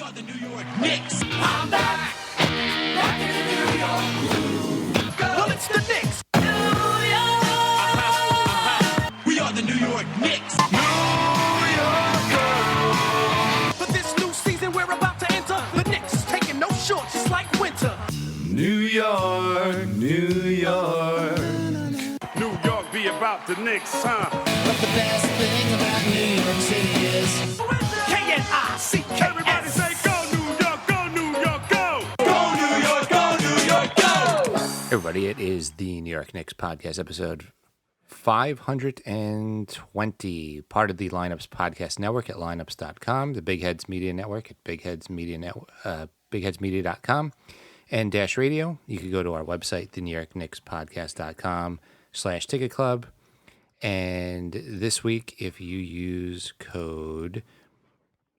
are the New York Knicks. I'm back. Back in the New York groove. Well, it's the Knicks. New York. We are the New York Knicks. New York. But this new season we're about to enter, the Knicks taking no shorts just like winter. New York, New York. New York be about the Knicks, huh? But the best thing about New York City is K-N-I-C-K-S. Everybody say go New York, go New York, go! Go New York, go New York, go! Everybody, it is the New York Knicks podcast, episode 520, part of the Lineups Podcast Network at lineups.com, the Big Heads Media Network at bigheadsmedia.com, and Dash Radio. You can go to our website, the New York Knicks podcast.com/ticket club. And this week, if you use code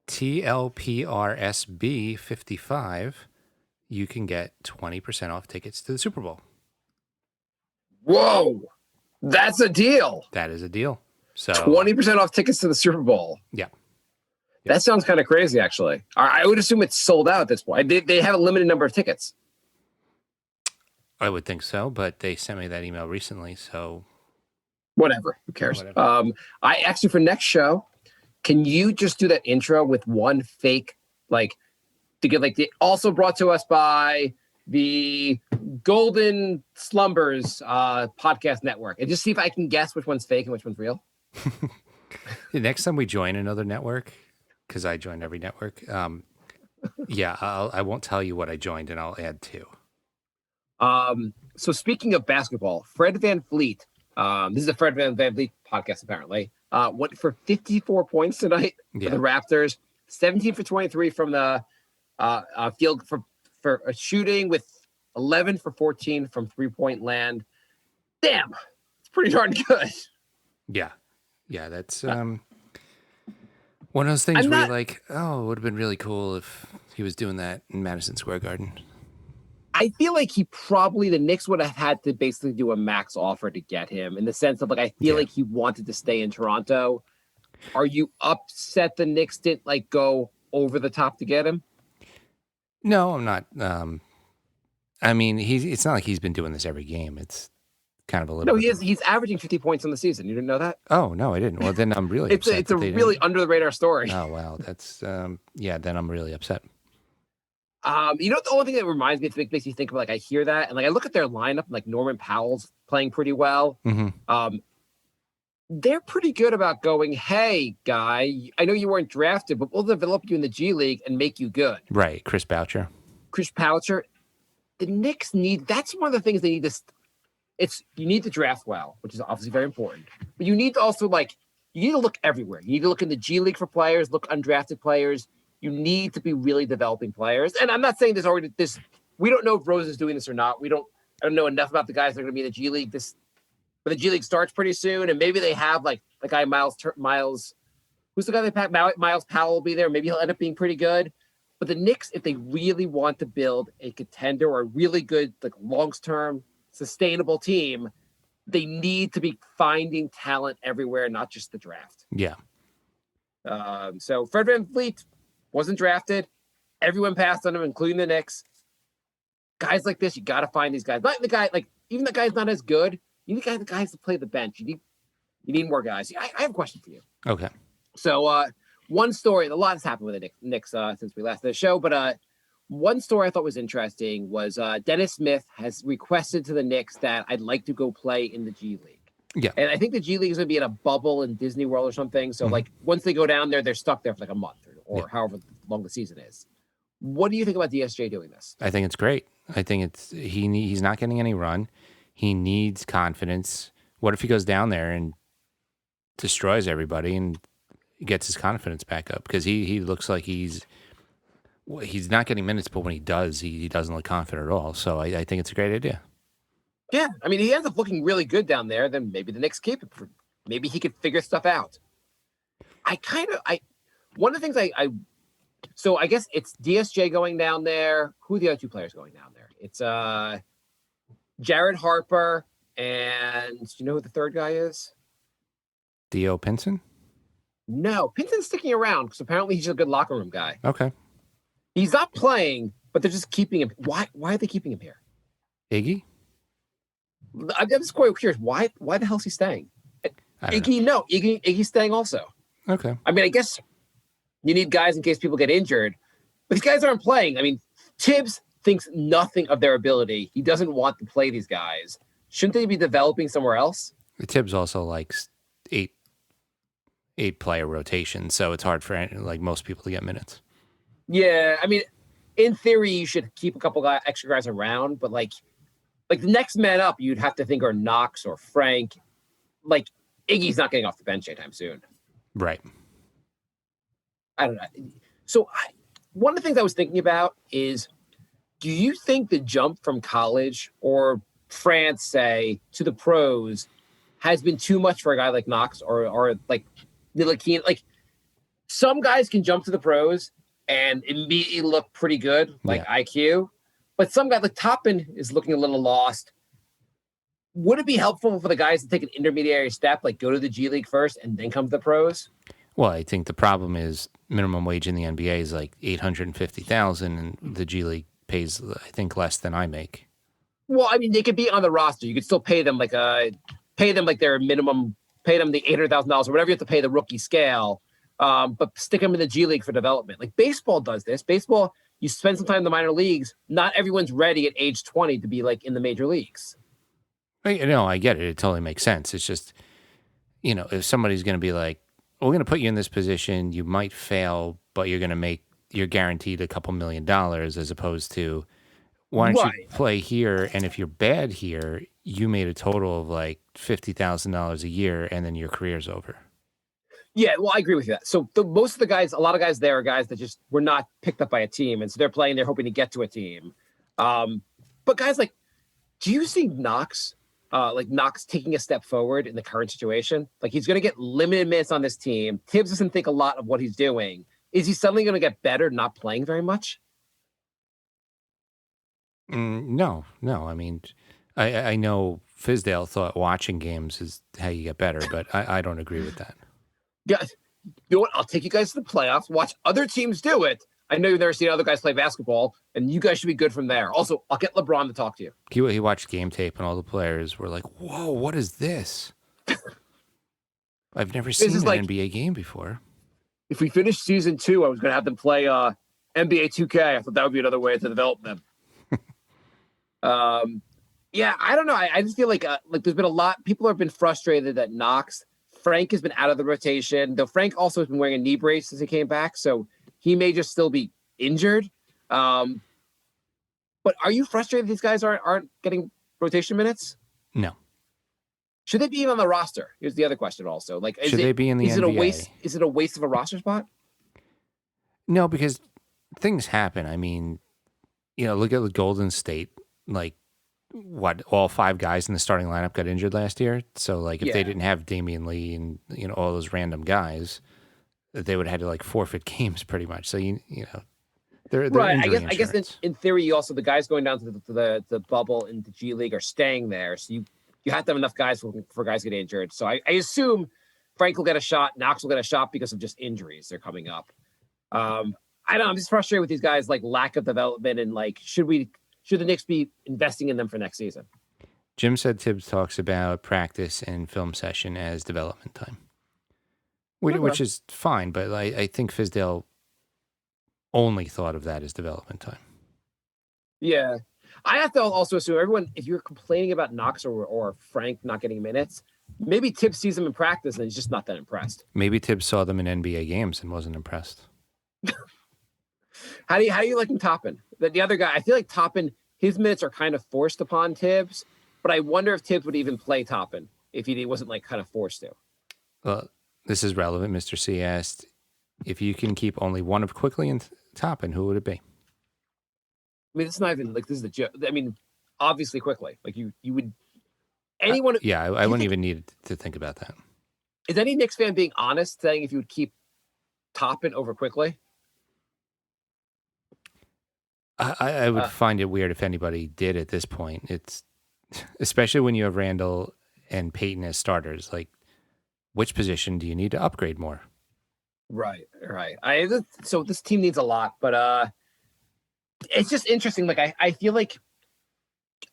TLPRSB55, you can get 20% off tickets to the Super Bowl. Whoa, that's a deal. That is a deal. So 20% off tickets to the Super Bowl. Yeah. That sounds kind of crazy, actually. I would assume it's sold out at this point. They have a limited number of tickets. I would think so, but they sent me that email recently, so Whatever. Who cares? Whatever. I actually, for next show, can you just do that intro with one fake, like, to get like the also brought to us by the Golden Slumbers podcast network, and just see if I can guess which one's fake and which one's real. the next time we join another network, because I joined every network, I won't tell you what I joined, and I'll add two. So speaking of basketball, Fred VanVleet, this is a Fred VanVleet podcast apparently, went for 54 points tonight for the Raptors, 17 for 23 from the field for a shooting, with 11 for 14 from three-point land. Damn, it's pretty darn good. Yeah, that's one of those things where you're like, oh, it would have been really cool if he was doing that in Madison Square Garden. I feel like the Knicks would have had to basically do a max offer to get him, in the sense of, like, I feel like he wanted to stay in Toronto. Are you upset the Knicks didn't like go over the top to get him? No, I'm not. I mean, it's not like he's been doing this every game. It's kind of a little. No, he is. He's averaging 50 points in the season. You didn't know that? Oh no, I didn't. Well, then I'm really it's upset. It's a really under the radar story. Oh wow, that's Then I'm really upset. You know, the only thing that reminds me, it makes me think of, like, I hear that and, like, I look at their lineup, and, like, Norman Powell's playing pretty well. Mm-hmm. They're pretty good about going, hey, guy, I know you weren't drafted, but we'll develop you in the G League and make you good. Right, Chris Boucher. The Knicks that's one of the things they need to. You need to draft well, which is obviously very important, but you need to also, like, you need to look everywhere. You need to look in the G League for players, look undrafted players. You need to be really developing players. And I'm not saying there's already this. We don't know if Rose is doing this or not. I don't know enough about the guys that are going to be in the G League. But the G League starts pretty soon, and maybe they have, like, the guy Miles. Who's the guy they pack? Miles Powell will be there. Maybe he'll end up being pretty good. But the Knicks, if they really want to build a contender or a really good, like, long-term sustainable team, they need to be finding talent everywhere, not just the draft. Yeah. So Fred VanVleet wasn't drafted. Everyone passed on him, including the Knicks. Guys like this, you got to find these guys. Not the guy, like, even the guy's not as good. You need the guys to play the bench. You need more guys. I have a question for you. Okay. So one story, a lot has happened with the Knicks since we last did the show, but one story I thought was interesting was Dennis Smith has requested to the Knicks that I'd like to go play in the G League. Yeah. And I think the G League is going to be in a bubble in Disney World or something. So, like, once they go down there, they're stuck there for like a month or however long the season is. What do you think about DSJ doing this? I think it's great. I think he's not getting any run. He needs confidence. What if he goes down there and destroys everybody and gets his confidence back up? Because he looks like he's not getting minutes, but when he does, he doesn't look confident at all. So I think it's a great idea. Yeah, I mean, he ends up looking really good down there. Then maybe the Knicks keep it. Maybe he could figure stuff out. One of the things so I guess it's DSJ going down there. Who are the other two players going down there? It's Jared Harper, and do you know who the third guy is? Theo Pinson? No, Pinson's sticking around because apparently he's a good locker room guy. Okay. He's not playing, but they're just keeping him. Why are they keeping him here? Iggy? I'm just quite curious. Why the hell is he staying? I don't Iggy, Iggy's staying also. know. Okay. I mean, I guess you need guys in case people get injured, but these guys aren't playing. I mean, Tibbs thinks nothing of their ability. He doesn't want to play these guys. Shouldn't they be developing somewhere else? Tibbs also likes eight player rotation, so it's hard for like most people to get minutes. Yeah, I mean, in theory, you should keep a couple extra guys around, but like the next man up, you'd have to think are Knox or Frank. Like Iggy's not getting off the bench anytime soon. Right. I don't know. So one of the things I was thinking about is, do you think the jump from college or France, say, to the pros has been too much for a guy like Knox or like Ntilikina? Like some guys can jump to the pros and immediately look pretty good, like IQ. But some guy like Toppin is looking a little lost. Would it be helpful for the guys to take an intermediary step, like go to the G League first and then come to the pros? Well, I think the problem is minimum wage in the NBA is like $850,000, and the G League pays, I think, less than I make. Well, I mean, they could be on the roster. You could still pay them like their minimum, pay them the $800,000 or whatever you have to pay the rookie scale. But stick them in the G League for development. Like baseball does this. Baseball, you spend some time in the minor leagues. Not everyone's ready at age 20 to be like in the major leagues. No, I get it. It totally makes sense. It's just, if somebody's going to be like, we're going to put you in this position, you might fail, but you're guaranteed a couple $1 million, as opposed to, why don't you play here? And if you're bad here, you made a total of like $50,000 a year, and then your career's over. Yeah, well, I agree with you. So most of the guys, a lot of guys there are guys that just were not picked up by a team, and so they're playing. They're hoping to get to a team. But guys like, do you see Knox? Knox taking a step forward in the current situation? Like he's going to get limited minutes on this team. Tibbs doesn't think a lot of what he's doing. Is he suddenly going to get better not playing very much? No. I mean, I know Fizdale thought watching games is how you get better, but I don't agree with that. Yeah, you know what? I'll take you guys to the playoffs. Watch other teams do it. I know you've never seen other guys play basketball, and you guys should be good from there. Also, I'll get LeBron to talk to you. He watched game tape, and all the players were like, "Whoa, what is this? I've never seen an NBA game before." If we finish season 2, I was going to have them play NBA 2K. I thought that would be another way to develop them. Yeah, I don't know. I just feel like there's been a lot. People have been frustrated that Knox. Frank has been out of the rotation, though Frank also has been wearing a knee brace since he came back, so he may just still be injured. But are you frustrated these guys aren't getting rotation minutes? No. Should they be even on the roster? Here's the other question also. Like, should they be in the NBA? Is it a waste of a roster spot? No, because things happen. I mean, look at the Golden State. Like, all 5 guys in the starting lineup got injured last year. So, like, if they didn't have Damian Lee and, all those random guys, they would have had to, like, forfeit games pretty much. So, they're right. I guess in theory, you also, the guys going down to the bubble in the G League are staying there. So, you have to have enough guys for guys to get injured. So, I assume Frank will get a shot. Knox will get a shot because of just injuries. They're coming up. I don't know. I'm just frustrated with these guys, like, lack of development and, like, should the Knicks be investing in them for next season? Jim said Tibbs talks about practice and film session as development time, which is fine, but I think Fizdale only thought of that as development time. Yeah. I have to also assume everyone, if you're complaining about Knox or Frank not getting minutes, maybe Tibbs sees them in practice and he's just not that impressed. Maybe Tibbs saw them in NBA games and wasn't impressed. How do you like him Toppin? The other guy, I feel like Toppin, his minutes are kind of forced upon Tibbs, but I wonder if Tibbs would even play Toppin if he wasn't like kind of forced to. Well, this is relevant. Mr. C asked, if you can keep only one of Quickly and Toppin, who would it be? I mean, it's not even like this is the joke. I mean, obviously Quickly. Like you would anyone. I wouldn't even need to think about that. Is any Knicks fan being honest, saying if you would keep Toppin over Quickly? I would find it weird if anybody did at this point. It's especially when you have Randall and Peyton as starters. Like, which position do you need to upgrade more? Right. So this team needs a lot, but it's just interesting. Like I feel like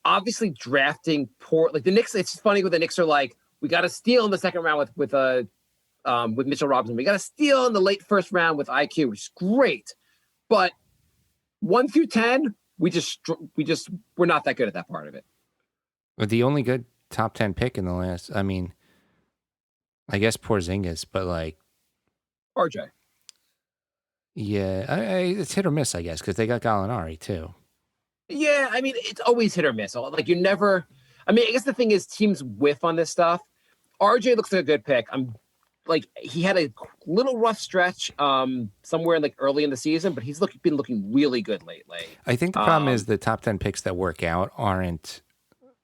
obviously drafting poor, like the Knicks. It's funny when the Knicks are like, we got to steal in the second round with Mitchell Robinson. We got to steal in the late first round with IQ, which is great. But 1 through 10, we're not that good at that part of it. But the only good top 10 pick in the last, I mean, I guess Porzingis, but like, RJ. yeah, it's hit or miss, I guess, because they got Gallinari too. Yeah, I mean, it's always hit or miss. Like you never. I mean, I guess the thing is teams whiff on this stuff. RJ looks like a good pick. Like he had a little rough stretch somewhere like early in the season, but he's been looking really good lately. I think the problem is the top 10 picks that work out aren't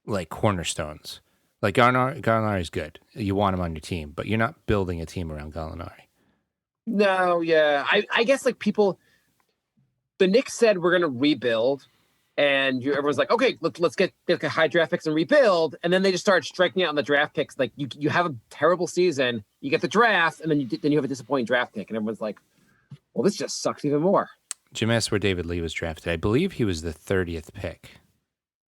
like cornerstones. Like Gallinari is good. You want him on your team, but you're not building a team around Gallinari. No, yeah. I guess like the Knicks said we're going to rebuild, and everyone's like, okay, let's get high draft picks and rebuild, and then they just start striking out on the draft picks. Like you have a terrible season, you get the draft, and then you have a disappointing draft pick, and everyone's like, well, this just sucks even more. Jim asked where David Lee was drafted. I believe he was the 30th pick.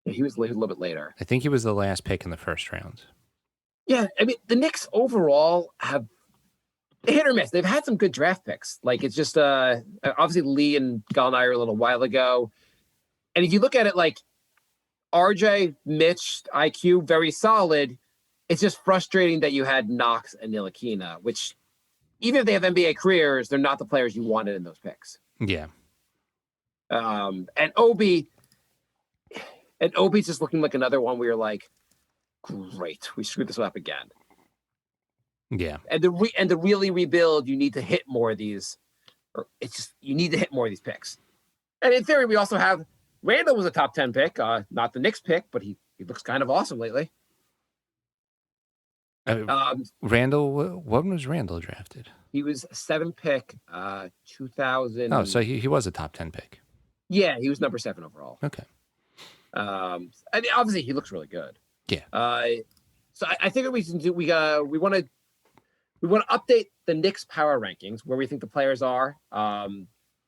Yeah, he was a little bit later. I think he was the last pick in the first round. Yeah, I mean, the Knicks overall have hit or miss. They've had some good draft picks. Like it's just obviously Lee and Gallinari a little while ago. And if you look at it like RJ, Mitch, IQ, very solid. It's just frustrating that you had Knox and Ntilikina, which even if they have NBA careers, they're not the players you wanted in those picks. Yeah. And Obi's just looking like another one where you're like, great, we screwed this up again. Yeah. And to really rebuild, you need to hit more of these. Or you need to hit more of these picks. And in theory, we also have Randall was a top 10 pick, not the Knicks pick, but he looks kind of awesome lately. Randall, when was Randall drafted? He was a 7 pick, 2000. Oh, so he was a top 10 pick. Yeah, he was number 7 overall. Okay. And obviously he looks really good. Yeah. So I think what we can do, we want to update the Knicks power rankings where we think the players are.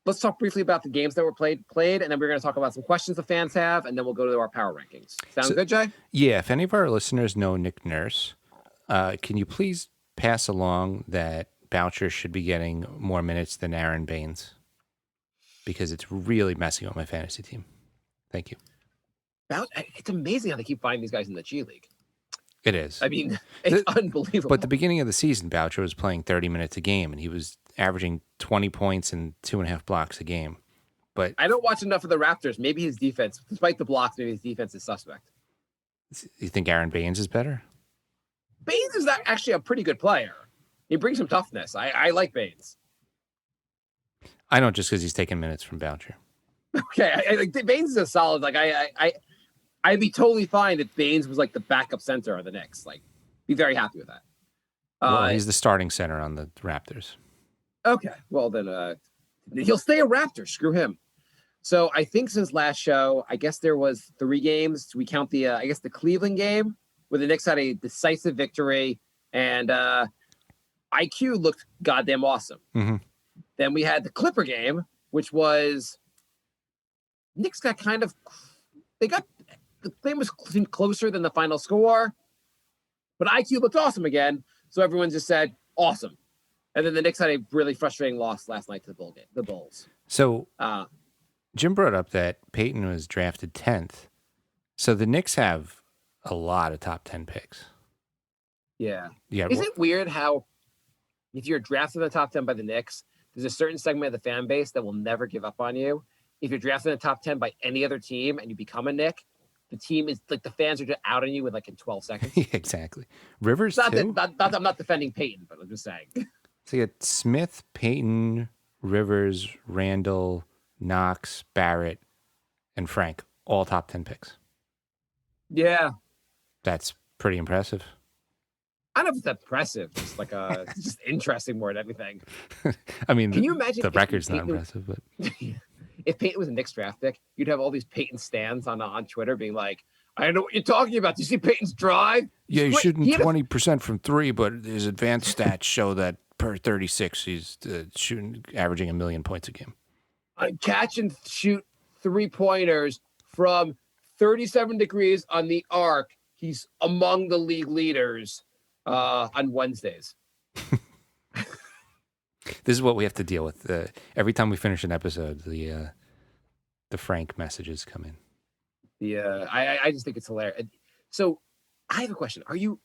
Let's talk briefly about the games that were played, and then we're going to talk about some questions the fans have, and then we'll go to our power rankings. Sound good, Jay? Yeah. If any of our listeners know Nick Nurse, can you please pass along that Boucher should be getting more minutes than Aaron Baines? Because it's really messing up my fantasy team. Thank you. It's amazing how they keep finding these guys in the G League. It is. I mean, it's unbelievable. But the beginning of the season, Boucher was playing 30 minutes a game, and he was averaging 20 points and 2.5 blocks a game. But I don't watch enough of the Raptors. Maybe his defense, despite the blocks, maybe his defense is suspect. You think Aaron Baines is better? Baines is actually a pretty good player. He brings some toughness. I like Baines. I don't, just because he's taking minutes from Boucher. Okay, Baines is a solid. Like I'd be totally fine if Baines was like the backup center of the Knicks. Like, be very happy with that. Well, he's the starting center on the Raptors. Okay, well then he'll stay a Raptor. Screw him. So I think since last show, I guess there was 3 games. We count the the Cleveland game where the Knicks had a decisive victory, and IQ looked goddamn awesome. Mm-hmm. Then we had the Clipper game, which was Knicks got the game was closer than the final score, but IQ looked awesome again. So everyone just said awesome. And then the Knicks had a really frustrating loss last night to the Bulls. So Jim brought up that Peyton was drafted 10th. So the Knicks have a lot of top 10 picks. Yeah. Yeah. Is it weird how if you're drafted in the top 10 by the Knicks, there's a certain segment of the fan base that will never give up on you. If you're drafted in the top 10 by any other team and you become a Knick, the team is like the fans are just out on you in in 12 seconds. Yeah, exactly. Rivers I'm not defending Peyton, but I'm just saying. So you got Smith, Peyton, Rivers, Randall, Knox, Barrett, and Frank, all top 10 picks. Yeah. That's pretty impressive. I don't know if it's impressive. It's like it's just interesting more than anything. I mean, can you imagine the record's not impressive, but if Peyton was a Knicks draft pick, you'd have all these Peyton stands on Twitter being like, I don't know what you're talking about. Do you see Peyton's drive? Yeah, he's shooting 20% from 3, but his advanced stats show that per 36, he's averaging 1 million points a game. I catch and shoot 3-pointers from 37 degrees on the arc. He's among the league leaders on Wednesdays. This is what we have to deal with. Every time we finish an episode, the Frank messages come in. Yeah, I just think it's hilarious. So I have a question. Are you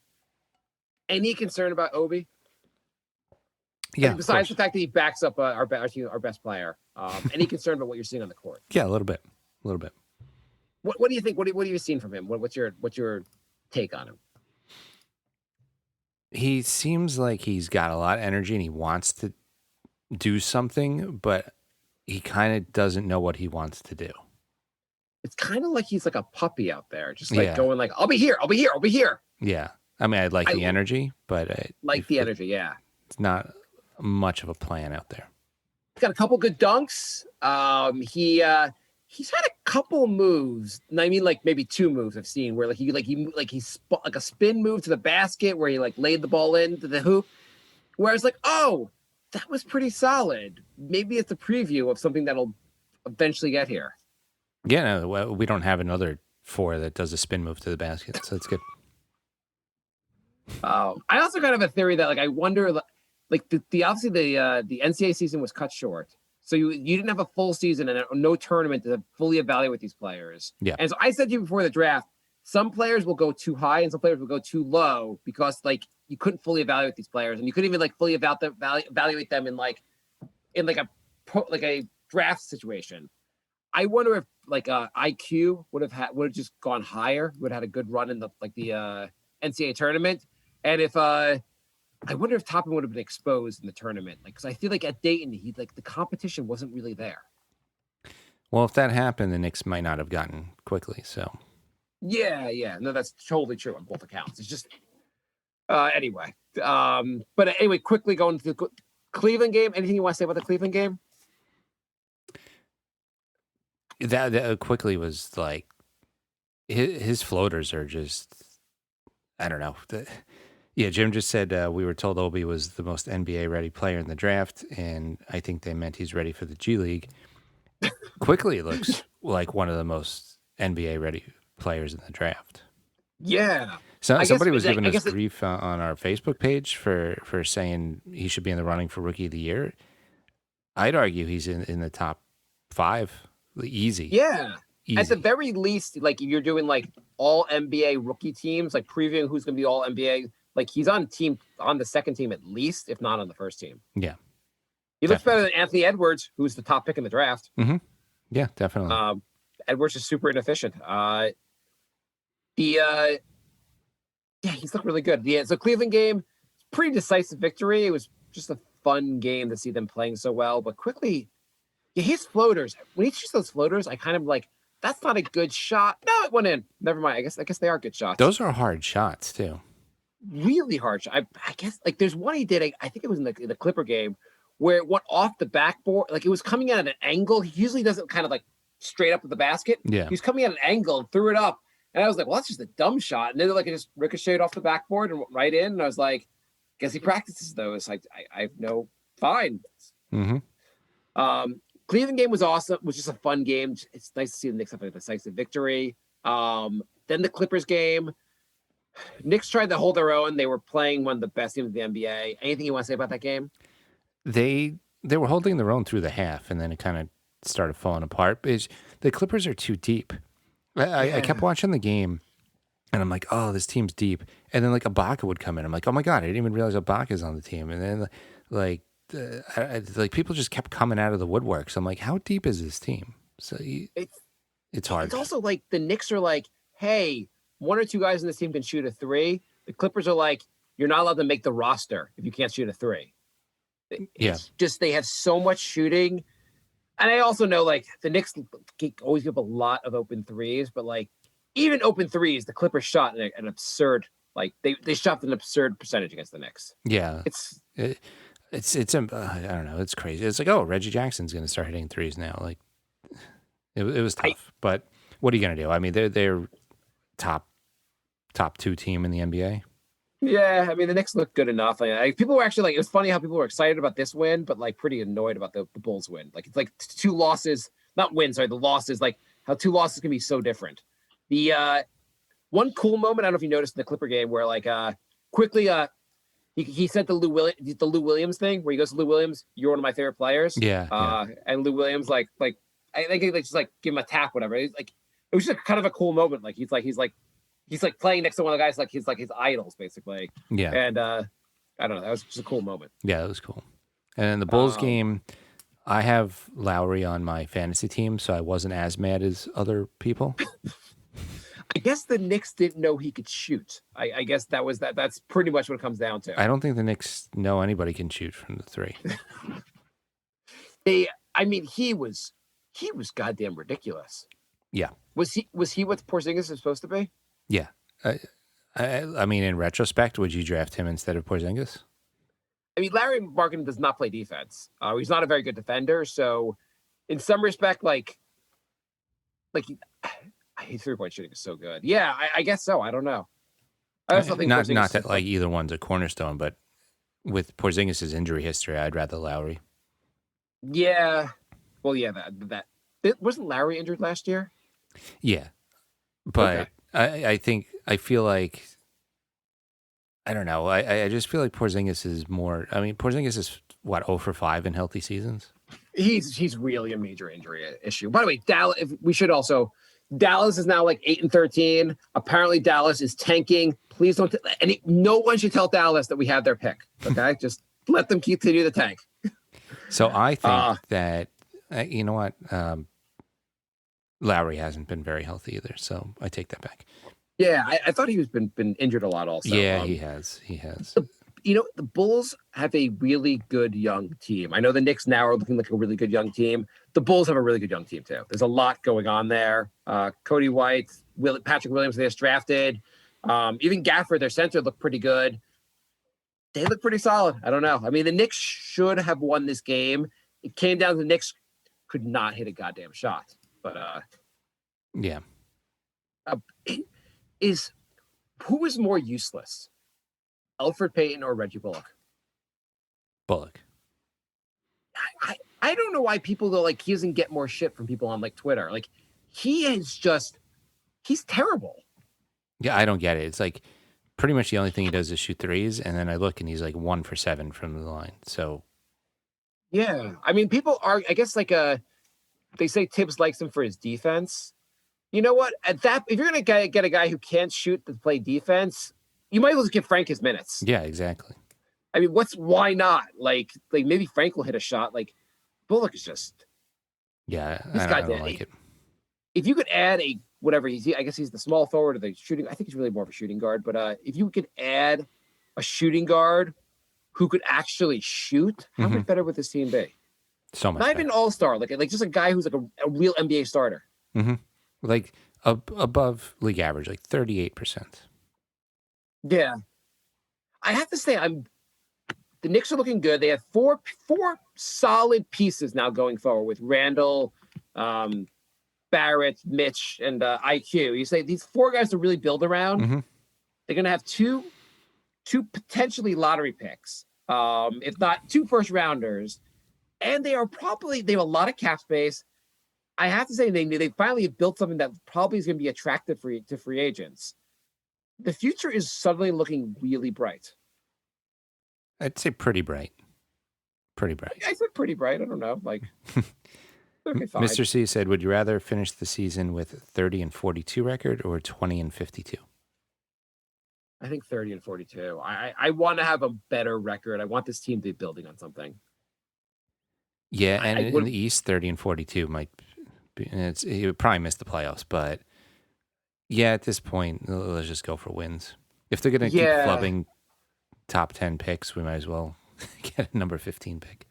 any concerned about Obi? Yeah. Besides the fact that he backs up our best player, any concern about what you're seeing on the court? Yeah, a little bit. A little bit. What do you think? What have you seen from him? What's your take on him? He seems like he's got a lot of energy and he wants to do something, but he kind of doesn't know what he wants to do. It's kind of like he's like a puppy out there, just like going like, I'll be here, I'll be here, I'll be here. Yeah. I mean, I like the energy, but energy. Yeah. It's not much of a plan out there. He's got a couple good dunks. He's had a couple moves. I mean, like maybe 2 moves I've seen where he like a spin move to the basket where he like laid the ball into the hoop. Where I was like, oh, that was pretty solid. Maybe it's a preview of something that'll eventually get here. Yeah, no, well, we don't have another 4 that does a spin move to the basket, so it's good. I also kind of have a theory that like I wonder like the obviously the NCAA season was cut short. So you didn't have a full season and no tournament to fully evaluate these players. Yeah. And so I said to you before the draft, some players will go too high and some players will go too low because like you couldn't fully evaluate these players and you couldn't even like fully evaluate them in a draft situation. I wonder if like IQ would have just gone higher, would have had a good run in the NCAA tournament, and if I wonder if Toppin would have been exposed in the tournament, like because I feel like at Dayton he like the competition wasn't really there. Well, if that happened, the Knicks might not have gotten quickly. So yeah, no, that's totally true on both accounts. It's just anyway. But anyway, quickly going to the Cleveland game. Anything you want to say about the Cleveland game? That quickly was like his floaters are just, I don't know. Yeah, Jim just said we were told Obi was the most NBA ready player in the draft, and I think they meant he's ready for the G League. Quickly looks like one of the most NBA ready players in the draft. Yeah. So somebody was giving us grief on our Facebook page for saying he should be in the running for Rookie of the Year. I'd argue he's in the top 5, easy. Yeah. Easy. At the very least, like if you're doing like all NBA rookie teams, like previewing who's going to be all NBA. Like he's on the second team at least, if not on the first team. Yeah, he looks better than Anthony Edwards, who's the top pick in the draft. Mm-hmm. Yeah, definitely. Edwards is super inefficient. He's looked really good. Yeah, so Cleveland game, pretty decisive victory. It was just a fun game to see them playing so well. But quickly, his floaters. When he shoots those floaters, I kind of like that's not a good shot. No, it went in. Never mind. I guess they are good shots. Those are hard shots too. Really hard shot. I guess like there's one he did. I think it was in the Clipper game where it went off the backboard. Like it was coming at an angle. He usually doesn't kind of like straight up with the basket. Yeah, he was coming at an angle and threw it up. And I was like, well, that's just a dumb shot. And then like it just ricocheted off the backboard and went right in. And I was like, guess he practices those. I know, fine. Mm-hmm. Cleveland game was awesome. It was just a fun game. It's nice to see the Knicks have a decisive victory. Then the Clippers game. Knicks tried to hold their own. They were playing one of the best teams in the NBA. Anything you want to say about that game? They were holding their own through the half, and then it kind of started falling apart. The Clippers are too deep. I kept watching the game, and I'm like, oh, this team's deep. And then like Ibaka would come in. I'm like, oh my god, I didn't even realize Ibaka's on the team. And then like people just kept coming out of the woodwork. So I'm like, how deep is this team? So it's hard. It's also like the Knicks are like, hey, 1 or 2 guys in this team can shoot a 3. The Clippers are like, you're not allowed to make the roster if you can't shoot a 3. It's just they have so much shooting. And I also know like the Knicks always give a lot of open threes, but like even open threes, the Clippers shot an absurd, like they shot an absurd percentage against the Knicks. Yeah. I don't know. It's crazy. It's like, oh, Reggie Jackson's going to start hitting threes now. Like it was tough, but what are you going to do? I mean, they're top 2 team in the NBA. Yeah, I mean the Knicks look good enough. People were actually like, it was funny how people were excited about this win, but like pretty annoyed about the Bulls win. Like it's like 2 losses not wins, sorry, the losses, like how 2 losses can be so different. The one cool moment, I don't know if you noticed in the Clipper game where like quickly he said the Lou Williams thing where he goes to Lou Williams, you're one of my favorite players. Yeah. And Lou Williams like I think he just like give him a tap, whatever. It's like it was just kind of a cool moment. Like he's like playing next to one of the guys like he's like his idols basically. Yeah. And I don't know, that was just a cool moment. Yeah, that was cool. And in the Bulls game, I have Lowry on my fantasy team, so I wasn't as mad as other people. I guess the Knicks didn't know he could shoot. I guess that's pretty much what it comes down to. I don't think the Knicks know anybody can shoot from the 3. He was goddamn ridiculous. Yeah. Was he what Porzingis is supposed to be? Yeah. I mean, in retrospect, would you draft him instead of Porzingis? I mean, Larry Markin does not play defense. He's not a very good defender. So, in some respect, his 3-point shooting is so good. Yeah, I guess so. I don't know. I also think not that like either one's a cornerstone, but with Porzingis' injury history, I'd rather Lowry. Yeah. Well, yeah. That wasn't Lowry injured last year. Yeah, but Okay. I feel like I don't know. I just feel like Porzingis is more. I mean, Porzingis is what 0 for 5 in healthy seasons. He's really a major injury issue. By the way, Dallas is now like 8-13. Apparently, Dallas is tanking. Please don't. No one should tell Dallas that we have their pick. Okay, just let them continue the tank. So I think that you know what, Lowry hasn't been very healthy either. So I take that back. Yeah, I thought he was been injured a lot also. Yeah, he has. He has. The Bulls have a really good young team. I know the Knicks now are looking like a really good young team. The Bulls have a really good young team too. There's a lot going on there. Cody White, Patrick Williams, they just drafted. Even Gafford, their center, looked pretty good. They look pretty solid. I don't know. I mean, the Knicks should have won this game. It came down to the Knicks could not hit a goddamn shot. But yeah. Who is more useless? Elfrid Payton or Reggie Bullock? Bullock. I don't know why people go like he doesn't get more shit from people on like Twitter. Like he's terrible. Yeah, I don't get it. It's like pretty much the only thing he does is shoot threes, and then I look and he's like 1 for 7 from the line. So yeah, I mean, people are. I guess like they say Tibbs likes him for his defense. You know what? If you're gonna get a guy who can't shoot to play defense, you might as well just give Frank his minutes. Yeah, exactly. I mean, why not? Like maybe Frank will hit a shot. Like Bullock is just. Yeah, I don't like it. If you could add I guess he's the small forward or the shooting. I think he's really more of a shooting guard. But if you could add a shooting guard who could actually shoot, how much better would this team be? So much. Not even an all-star, like just a guy who's like a real NBA starter. Mm-hmm. Like above league average, like 38%. Yeah, I have to say, the Knicks are looking good. They have four solid pieces now going forward with Randall, Barrett, Mitch, and IQ. You say these 4 guys to really build around. Mm-hmm. They're going to have two potentially lottery picks, if not 2 first rounders, and they have a lot of cap space. I have to say they finally have built something that probably is going to be attractive to free agents. The future is suddenly looking really bright. I'd say pretty bright. Pretty bright. I said pretty bright. I don't know. Like, okay, fine. Mr. C said, would you rather finish the season with 30-42 record or 20-52? I think 30-42. I want to have a better record. I want this team to be building on something. Yeah, and in the East, 30-42 might be. He would probably miss the playoffs, but yeah, at this point, let's just go for wins. If they're going to keep flubbing top 10 picks, we might as well get a number 15 pick.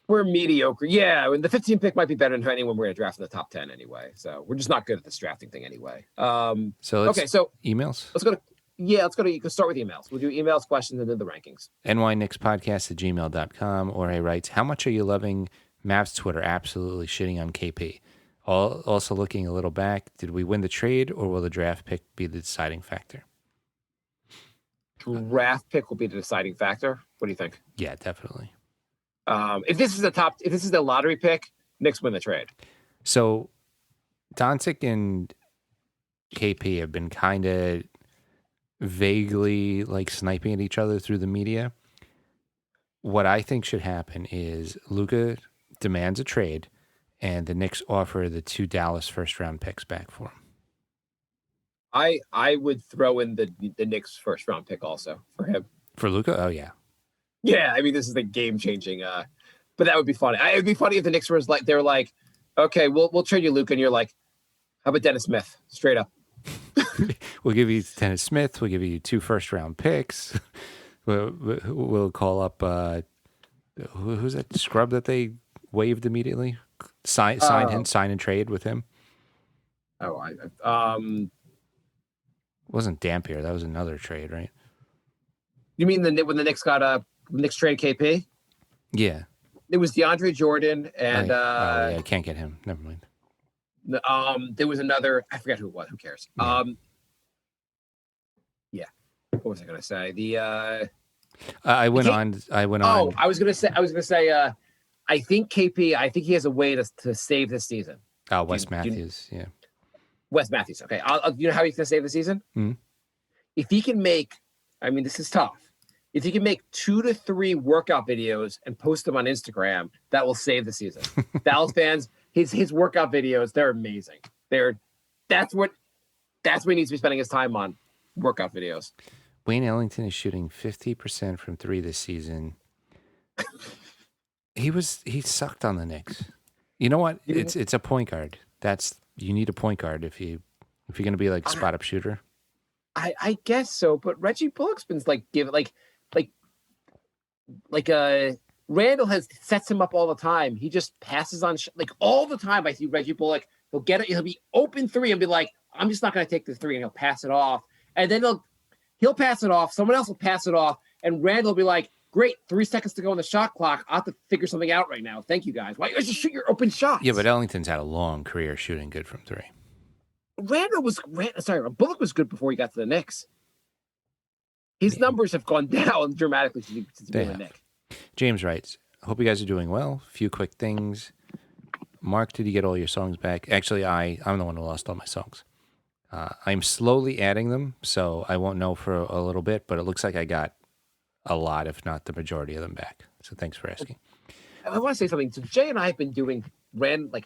We're mediocre. Yeah, and the 15 pick might be better than anyone we're going to draft in the top 10 anyway. So we're just not good at this drafting thing anyway. So emails. Let's go to. You can start with emails. We'll do emails, questions, and then the rankings. nyknickspodcast@gmail.com, or he writes, how much are you loving Mavs Twitter absolutely shitting on KP? Also looking a little back, did we win the trade or will the draft pick be the deciding factor? Draft pick will be the deciding factor. What do you think? Yeah, definitely. If this is the lottery pick, Knicks win the trade. So Doncic and KP have been kind of vaguely like sniping at each other through the media. What I think should happen is Luka demands a trade, and the Knicks offer the 2 Dallas first round picks back for him. I would throw in the Knicks first round pick also for him. For Luka? Oh yeah. Yeah, I mean this is the game changing. But that would be funny. It'd be funny if the Knicks was like they're like, okay, we'll trade you Luka, and you're like, how about Dennis Smith? Straight up. We'll give you Dennis Smith. We'll give you 2 first round picks. We'll call up who's that scrub that they waived immediately? Sign and trade with him. Oh, It wasn't Dampier. That was another trade, right? you mean when the Knicks got Knicks trade KP? Yeah. It was DeAndre Jordan and I can't get him. Never mind. there was another. I forget who it was. Who cares? Yeah. Yeah. What was I going to say? The I went on. I was going to say. I think KP. I think he has a way to save this season. Wes Matthews. Yeah. Wes Matthews. Okay. You know how he's going to save the season? Hmm. If he can make. I mean, this is tough. If he can make 2 to 3 workout videos and post them on Instagram, that will save the season. Dallas fans, his workout videos, they're amazing. That's what he needs to be spending his time on, workout videos. Wayne Ellington is shooting 50% from 3 this season. He sucked on the Knicks. You know what? It's a point guard. You need a point guard if you're going to be like a spot up shooter. I guess so, but Reggie Bullock's been Randall sets him up all the time. He just passes on all the time. I see Reggie Bullock. He'll get it. He'll be open 3 and be like, I'm just not going to take the 3, and he'll pass it off. And then he'll pass it off. Someone else will pass it off, and Randall will be like, great, 3 seconds to go on the shot clock. I'll have to figure something out right now. Thank you guys. Why don't you just shoot your open shots? Yeah, but Ellington's had a long career shooting good from 3. Bullock was good before he got to the Knicks. His numbers have gone down dramatically since he's been in the Knicks. James writes, hope you guys are doing well. A few quick things. Mark, did you get all your songs back? Actually, I'm the one who lost all my songs. I'm slowly adding them, so I won't know for a little bit, but it looks like I got a lot, if not the majority of them back. So thanks for asking. I want to say something. So Jay and I have been doing a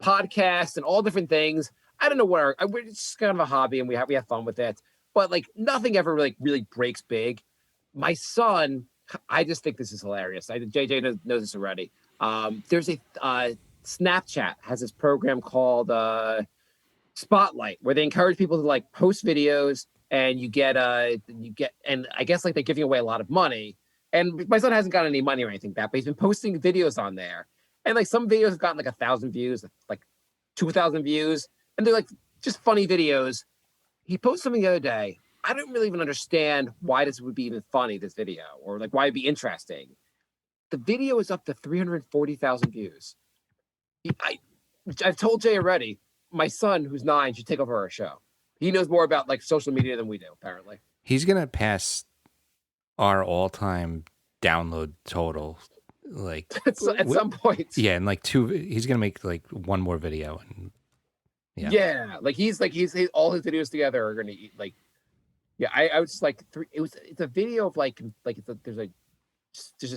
podcast and all different things. I don't know where it's just kind of a hobby, and we have fun with it. But nothing ever really breaks big. My son, I just think this is hilarious. JJ knows this already. There's a Snapchat has this program called Spotlight, where they encourage people to post videos, and you get and I guess they're giving away a lot of money. And my son hasn't got any money or anything back, but he's been posting videos on there, and some videos have gotten 1,000 views, 2,000 views, and they're just funny videos. He posted something the other day. I don't really even understand why this would be even funny, this video, or why it'd be interesting. The video is up to 340,000 views. I've told Jay already, my son, who's 9, should take over our show. He knows more about social media than we do, apparently. He's going to pass our all-time download total. At some point. Yeah, and he's going to make 1 more video. And yeah, he's all his videos together are going to eat yeah. I was just it's a video of there's a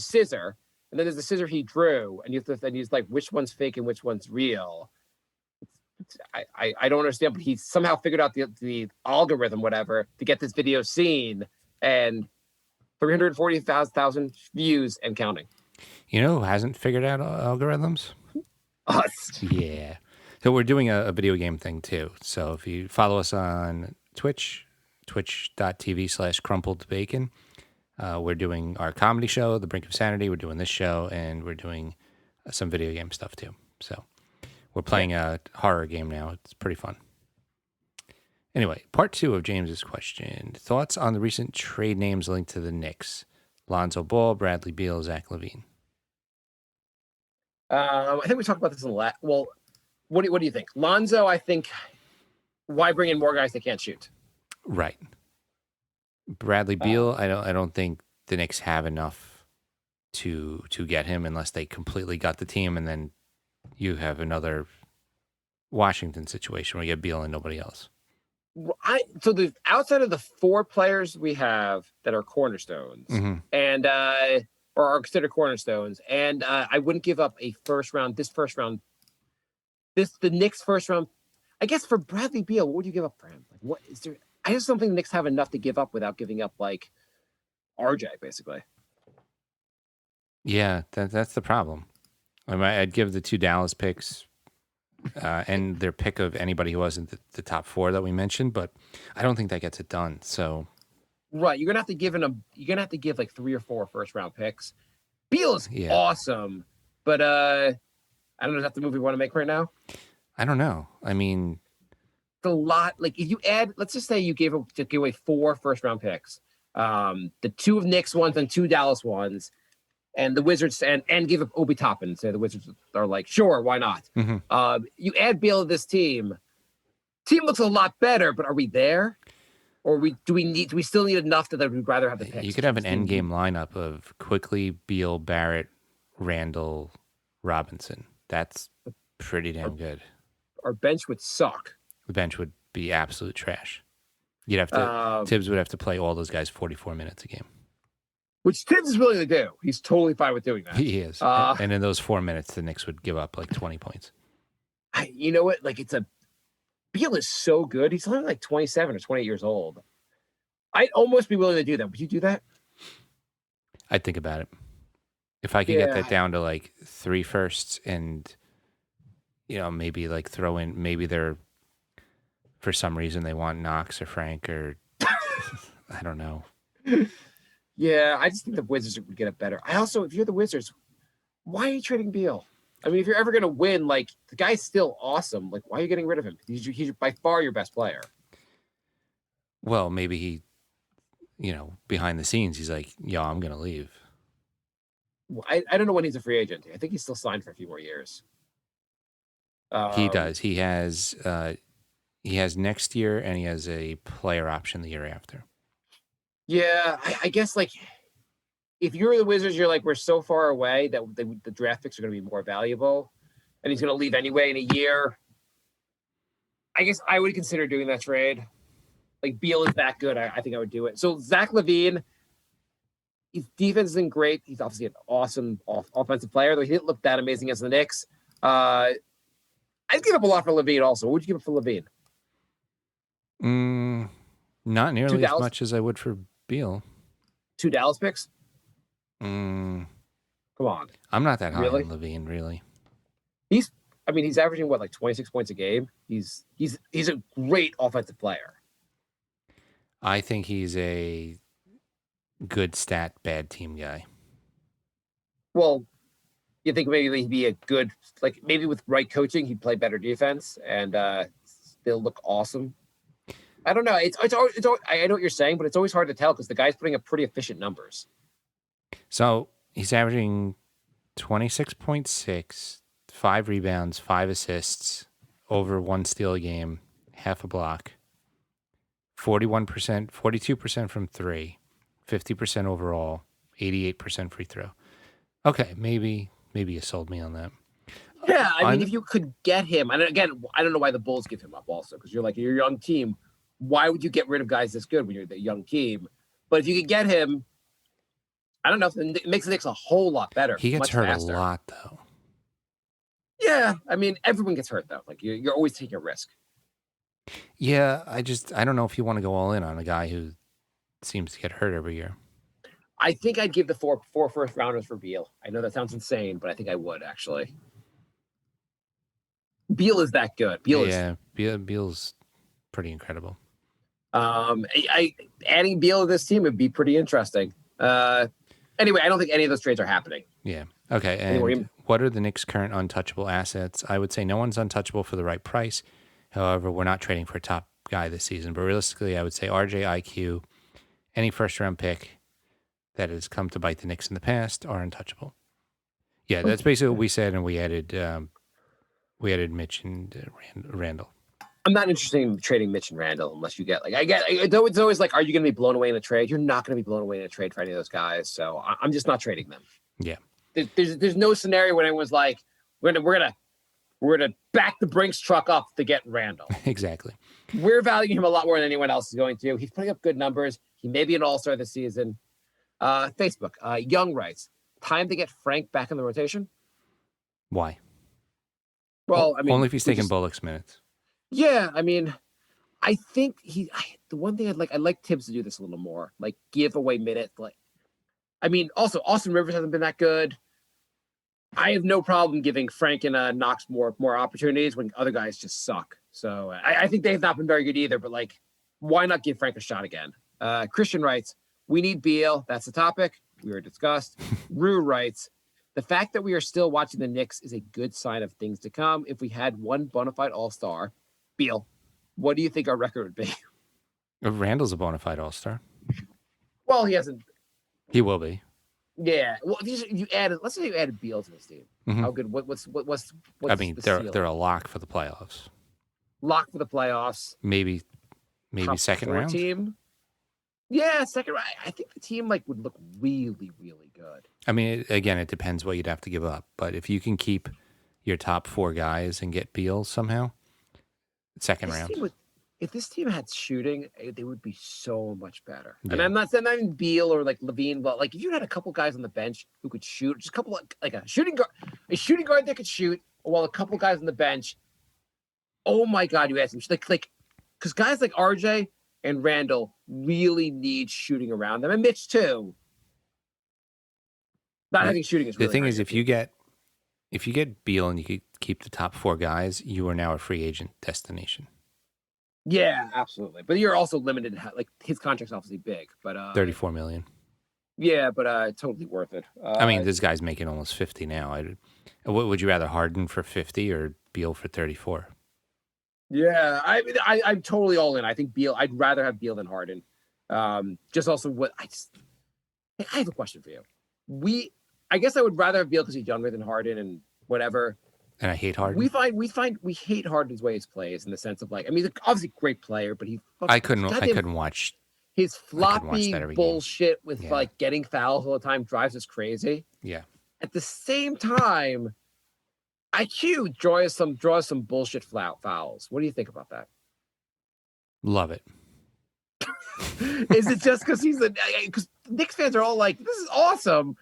scissor, and then there's a scissor he drew, and he's which one's fake and which one's real. I don't understand, but he somehow figured out the algorithm, whatever, to get this video seen, and 340,000 views and counting. You know who hasn't figured out algorithms? Us. Yeah. So we're doing a video game thing too. So if you follow us on Twitch, twitch.tv/crumpledbacon, we're doing our comedy show, The Brink of Sanity. We're doing this show, and we're doing some video game stuff too. So we're playing a horror game now. It's pretty fun. Anyway, part 2 of James's question. Thoughts on the recent trade names linked to the Knicks? Lonzo Ball, Bradley Beal, Zach LaVine. I think we talked about this in the last. Well, what do you think? Lonzo, I think, why bring in more guys that can't shoot? Right. Bradley Beal, I don't think the Knicks have enough to get him unless they completely got the team, and then you have another Washington situation where you have Beal and nobody else. So the outside of the 4 players we have that are cornerstones and or are considered cornerstones, and I wouldn't give up a the Knicks first round. I guess for Bradley Beal, what would you give up for him? Like, what is there? I just don't think the Knicks have enough to give up without giving up like RJ, basically. Yeah, that's the problem. I'd give the 2 Dallas picks and their pick of anybody who wasn't the top 4 that we mentioned, but I don't think that gets it done. So, right, you're gonna have to give like 3 or 4 first round picks. Beal is awesome, but I don't know. Is that the move we want to make right now? I don't know. I mean, it's a lot. Like if you add, let's just say you give away 4 first round picks, the 2 of Knicks ones and 2 Dallas ones, and the Wizards and give up Obi Toppin. So the Wizards are like, sure, why not? You add Beal to this team. Team looks a lot better, but are we there? Or do we still need enough that we'd rather have the picks? You could have an end game lineup of Quickly, Beal, Barrett, Randall, Robinson. That's pretty damn good. Our bench would suck. The bench would be absolute trash. You'd have to Tibbs would have to play all those guys 44 minutes a game. Which Tibbs is willing to do. He's totally fine with doing that. He is. And in those 4 minutes, the Knicks would give up like 20 points. You know what? Like Beal is so good. He's only like 27 or 28 years old. I'd almost be willing to do that. Would you do that? I'd think about it. If I could get that down to like 3 firsts and, maybe like throw in, maybe they're, for some reason they want Knox or Frank or I don't know. Yeah, I just think the Wizards would get it better. If you're the Wizards, why are you trading Beal? I mean, if you're ever going to win, like, the guy's still awesome. Like, why are you getting rid of him? He's by far your best player. Well, maybe he, behind the scenes, he's like, yo, I'm going to leave. Well, I don't know when he's a free agent. I think he's still signed for a few more years. He does. He has next year, and he has a player option the year after. Yeah, I guess, like, if you're the Wizards, you're like, we're so far away that the draft picks are going to be more valuable, and he's going to leave anyway in a year. I guess I would consider doing that trade. Like, Beal is that good. I think I would do it. So, Zach LaVine, his defense isn't great. He's obviously an awesome offensive player, though he didn't look that amazing against the Knicks. I'd give up a lot for LaVine also. What would you give up for LaVine? Not nearly as much as I would for Beal. 2 Dallas picks? Come on. I'm not that high on LaVine, really. He's averaging like 26 points a game. He's a great offensive player. I think he's a good stat, bad team guy. Well, you think maybe he'd be a good, like, maybe with right coaching, he'd play better defense and still look awesome. I don't know. It's always, I know what you're saying, but it's always hard to tell because the guy's putting up pretty efficient numbers. So he's averaging 26.6, 5 rebounds, 5 assists, over 1 steal a game, half a block, 41%, 42% from 3, 50% overall, 88% free throw. Okay, maybe you sold me on that. Yeah, I mean, if you could get him, and again, I don't know why the Bulls give him up also, because you're a young team. Why would you get rid of guys this good when you're the young team? But if you could get him, I don't know, it makes the Knicks a whole lot better. He gets hurt faster. A lot, though. Yeah, I mean, everyone gets hurt, though. Like, you're always taking a risk. Yeah, I don't know if you want to go all in on a guy who seems to get hurt every year. I think I'd give the four first rounders for Beal. I know that sounds insane, but I think I would, actually. Beal is that good. Beal's pretty incredible. Adding Beal to this team would be pretty interesting. Anyway, I don't think any of those trades are happening. Yeah. Okay. And what are the Knicks' current untouchable assets? I would say no one's untouchable for the right price. However, we're not trading for a top guy this season. But realistically, I would say RJ, IQ, any first-round pick that has come to bite the Knicks in the past are untouchable. Yeah, that's basically what we said, and we added Mitch and Randall. I'm not interested in trading Mitch and Randall unless you get it's always like, are you going to be blown away in a trade? You're not going to be blown away in a trade for any of those guys. So I'm just not trading them. Yeah. There's no scenario when anyone's like, we're gonna We're going to back the Brinks truck up to get Randall. Exactly. We're valuing him a lot more than anyone else is going to. He's putting up good numbers. He may be an all-star this season. Facebook, Young writes, time to get Frank back in the rotation? Why? Well, I mean, only if he's taking Bullock's minutes. Yeah, I mean, I think the one thing I'd like Tibbs to do this a little more, like give away minutes. Like, I mean, also Austin Rivers hasn't been that good. I have no problem giving Frank and Knox more opportunities when other guys just suck. So I think they've not been very good either. But like, why not give Frank a shot again? Christian writes, we need Beal. That's the topic we were discussed. Rue writes, the fact that we are still watching the Knicks is a good sign of things to come. If we had one bona fide all-star, Beal, what do you think our record would be? Randall's a bona fide all-star. Well, he hasn't. He will be. Yeah. Well, if you added, let's say you added Beal to this team. Mhm. How good? What's I mean, the they're ceiling? a lock for the playoffs. Lock for the playoffs. Maybe Top second 4 round. team. Yeah, second round. I think the team like would look really, really good. I mean, again, it depends what you'd have to give up. But if you can keep your top 4 guys and get Beal somehow, second round. If this team had shooting, they would be so much better. And Yeah. I'm not saying I'm Beal or like Levine, but like if you had a couple guys on the bench who could shoot, just a couple like a shooting guard that could shoot, while a couple guys on the bench. Oh my God, you asked me like because guys like RJ and Randall really need shooting around them, and Mitch too. Not having shooting is really The thing hard is, to if do. you get Beal and you could keep the top 4 guys, you are now a free agent destination. Yeah, absolutely. But you're also limited. Like his contract's obviously big, but $34 million. yeah, but totally worth it. I mean, this guy's making almost 50 now. Would you rather Harden for 50 or Beal for 34? Yeah, I mean, I'm totally all in. I think Beal. I'd rather have Beal than Harden. Just also what I have a question for you. I guess I would rather have Beal because he's younger than Harden and whatever. And I hate Harden. We hate Harden's way he plays in the sense of like, I mean, he's obviously a great player, but I couldn't watch. his floppy that every game. bullshit with Yeah. like getting fouls all the time drives us crazy. Yeah. At the same time, IQ draws some bullshit fouls. What do you think about that? Love it. Is it just because because Knicks fans are all like, this is awesome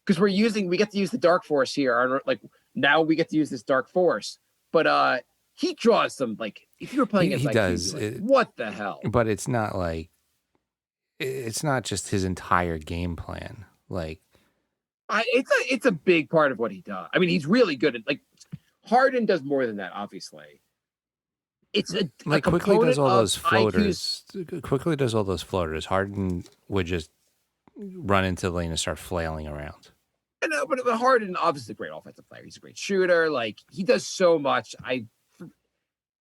because we get to use the dark force here. Like now we get to use this dark force, but he draws some like if you were playing He against IQ, does. you're like, what the hell? But it's not like it's not just his entire game plan. Like It's a big part of what he does. I mean, he's really good at like Harden does more than that, obviously. It's like quickly does all those IQ's. floaters. Quickly does all those floaters. Harden would just run into the lane and start flailing around. I know, but Harden obviously a great offensive player. He's a great shooter. Like he does so much.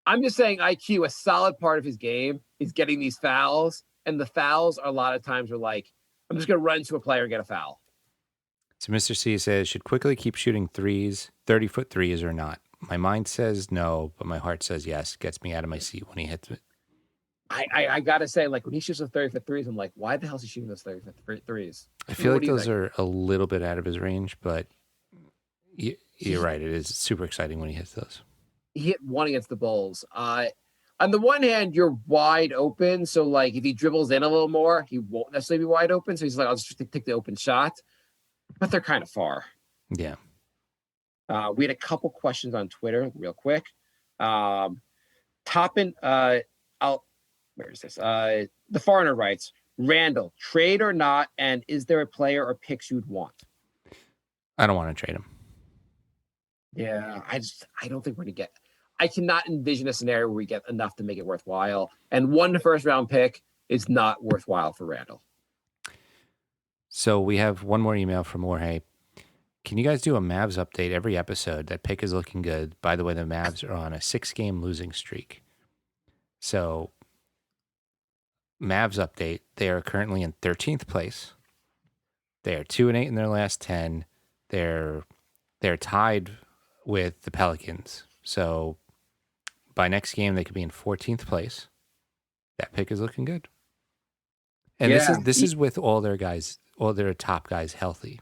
I'm just saying IQ, a solid part of his game is getting these fouls. And the fouls are a lot of times are like, I'm just gonna run into a player and get a foul. So Mr. C says, should quickly keep shooting threes, 30-foot threes or not? My mind says no, but my heart says yes. Gets me out of my seat when he hits it. I gotta say, like when he shoots those 30-foot threes, I'm like, why the hell is he shooting those 30-foot threes? I feel What like do you those think? are a little bit out of his range, but you're right. It is super exciting when he hits those. He hit one against the Bulls. On the one hand, you're wide open. So, like, if he dribbles in a little more, he won't necessarily be wide open. So he's like, I'll just take the open shot. But they're kind of far. Yeah. We had a couple questions on Twitter real quick. Toppin, where is this? The Foreigner writes, Randall, trade or not? And is there a player or picks you'd want? I don't want to trade him. Yeah, I don't think we're going to I cannot envision a scenario where we get enough to make it worthwhile. And 1 first-round pick is not worthwhile for Randall. So we have one more email from Jorge. Can you guys do a Mavs update every episode? That pick is looking good. By the way, the Mavs are on a 6-game losing streak. So Mavs update, they are currently in 13th place. They are 2-8 in their last 10. They're tied with the Pelicans. So by next game, they could be in 14th place. That pick is looking good. And Yeah. this is with all their guys, all their top guys healthy.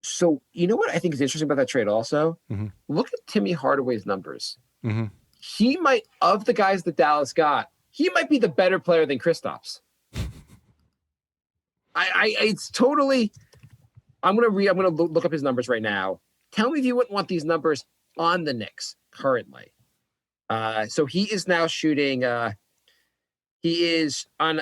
So you know what I think is interesting about that trade also? Mhm. Look at Timmy Hardaway's numbers. Mhm. He might, of the guys that Dallas got, he might be the better player than Kristaps. It's totally. I'm gonna look up his numbers right now. Tell me if you wouldn't want these numbers on the Knicks currently. So he is now shooting. He is on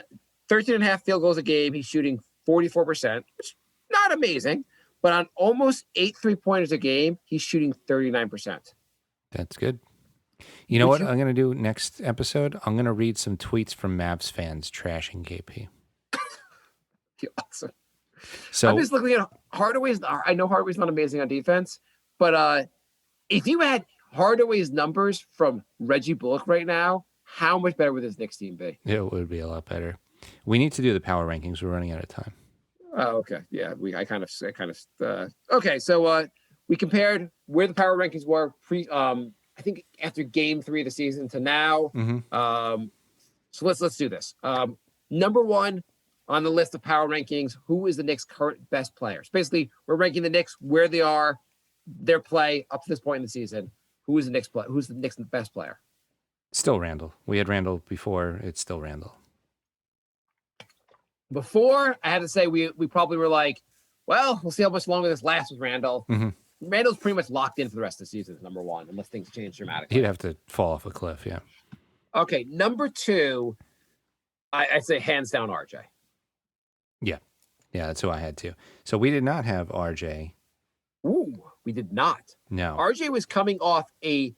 13 and a half field goals a game. He's shooting 44%, which is not amazing, but on almost 8 3-pointers a game, he's shooting 39%. That's good. You know Would what I'm going to do next episode? I'm going to read some tweets from Mavs fans trashing KP. Awesome. So I'm just looking at Hardaway's. I know Hardaway's not amazing on defense, but if you had Hardaway's numbers from Reggie Bullock right now, how much better would this Knicks team be? it would be a lot better. We need to do the power rankings. We're running out of time. Oh, okay. Yeah, okay. So we compared where the power rankings were I think after game 3 of the season to now. Mm-hmm. So let's do this. Number 1 on the list of power rankings, who is the Knicks' current best players? Basically, we're ranking the Knicks where they are, their play up to this point in the season. Who's the Knicks' best player? Still Randall. We had Randall before. It's still Randall. Before, I had to say we probably were like, well, we'll see how much longer this lasts with Randall. Mm-hmm. Randall's pretty much locked in for the rest of the season as number 1, unless things change dramatically. He'd have to fall off a cliff, yeah. Okay, number 2, I'd say hands down RJ. Yeah, that's who I had too. So we did not have RJ. Ooh, we did not. No. RJ was coming off a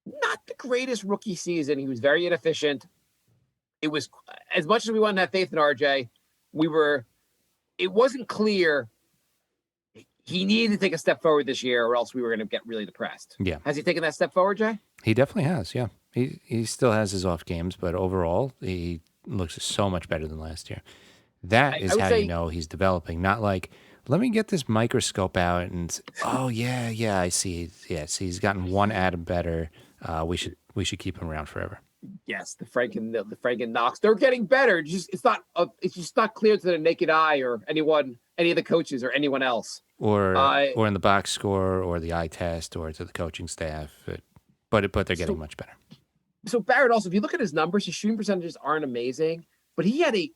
not the greatest rookie season. He was very inefficient. It was, as much as we wanted to have faith in RJ, it wasn't clear he needed to take a step forward this year or else we were going to get really depressed. Yeah. Has he taken that step forward, Jay? He definitely has, yeah. He still has his off games, but overall, he looks so much better than last year. That is how you know he's developing. Not like, let me get this microscope out and, oh, yeah, I see. Yes, he's gotten one atom better. We should keep him around forever. Yes, the Frank and Knox, they're getting better. It's just not clear to the naked eye or any of the coaches or anyone else. Or in the box score or the eye test or to the coaching staff. But they're getting much better. So Barrett, also, if you look at his numbers, his shooting percentages aren't amazing, but he had a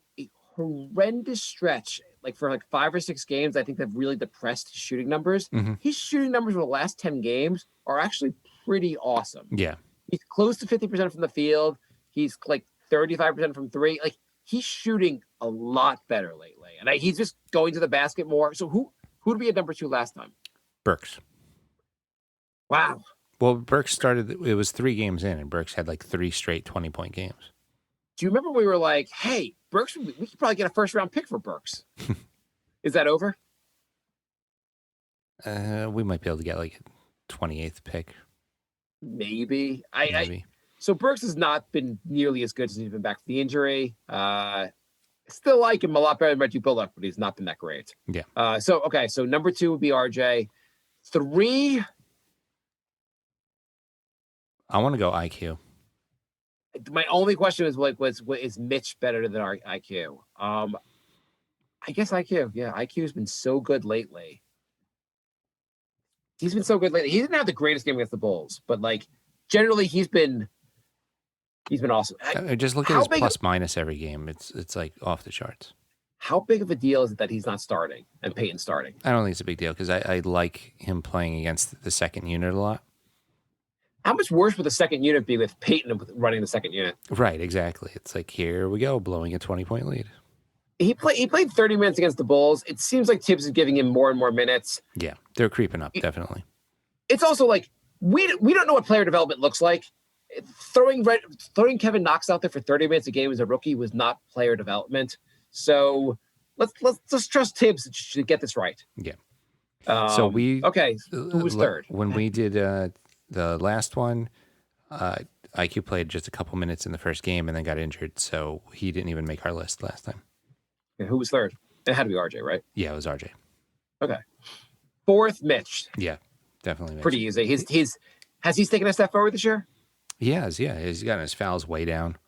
horrendous stretch, like for 5 or 6 games, I think that really depressed his shooting numbers. Mm-hmm. His shooting numbers for the last 10 games are actually pretty awesome. Yeah. He's close to 50% from the field. He's like 35% from 3. Like, he's shooting a lot better lately. And he's just going to the basket more. So who did we at number 2 last time? Burks. Wow. Well, Burks started, it was 3 games in, and Burks had 3 straight 20-point games. Do you remember we were like, hey, Burks, we could probably get a first-round pick for Burks? Is that over? We might be able to get a 28th pick. Maybe. Maybe. So Burks has not been nearly as good since he's been back from the injury. Still like him a lot better than Reggie Bullock, but he's not been that great. Yeah. So number 2 would be RJ. 3. I want to go IQ. My only question is is Mitch better than our IQ? I guess IQ. Yeah, IQ has been so good lately. He's been so good lately. He didn't have the greatest game against the Bulls, but generally he's been awesome. Just look at his plus minus every game. It's off the charts. How big of a deal is it that he's not starting and Peyton's starting? I don't think it's a big deal because I like him playing against the second unit a lot. How much worse would the second unit be with Peyton running the second unit? Right, exactly. It's here we go, blowing a 20-point lead. He played 30 minutes against the Bulls. It seems like Tibbs is giving him more and more minutes. Yeah, they're creeping up, definitely. It's also we don't know what player development looks like. Throwing Kevin Knox out there for 30 minutes a game as a rookie was not player development. So let's trust Tibbs to get this right. Yeah. Who was third? When we did the last one, IQ played just a couple minutes in the first game and then got injured, so he didn't even make our list last time. And who was third? It had to be RJ, right? Yeah, it was RJ. Okay. 4th, Mitch. Yeah, definitely Mitch. Pretty easy. Has he taken a step forward this year? He has, yeah. He's gotten his fouls way down.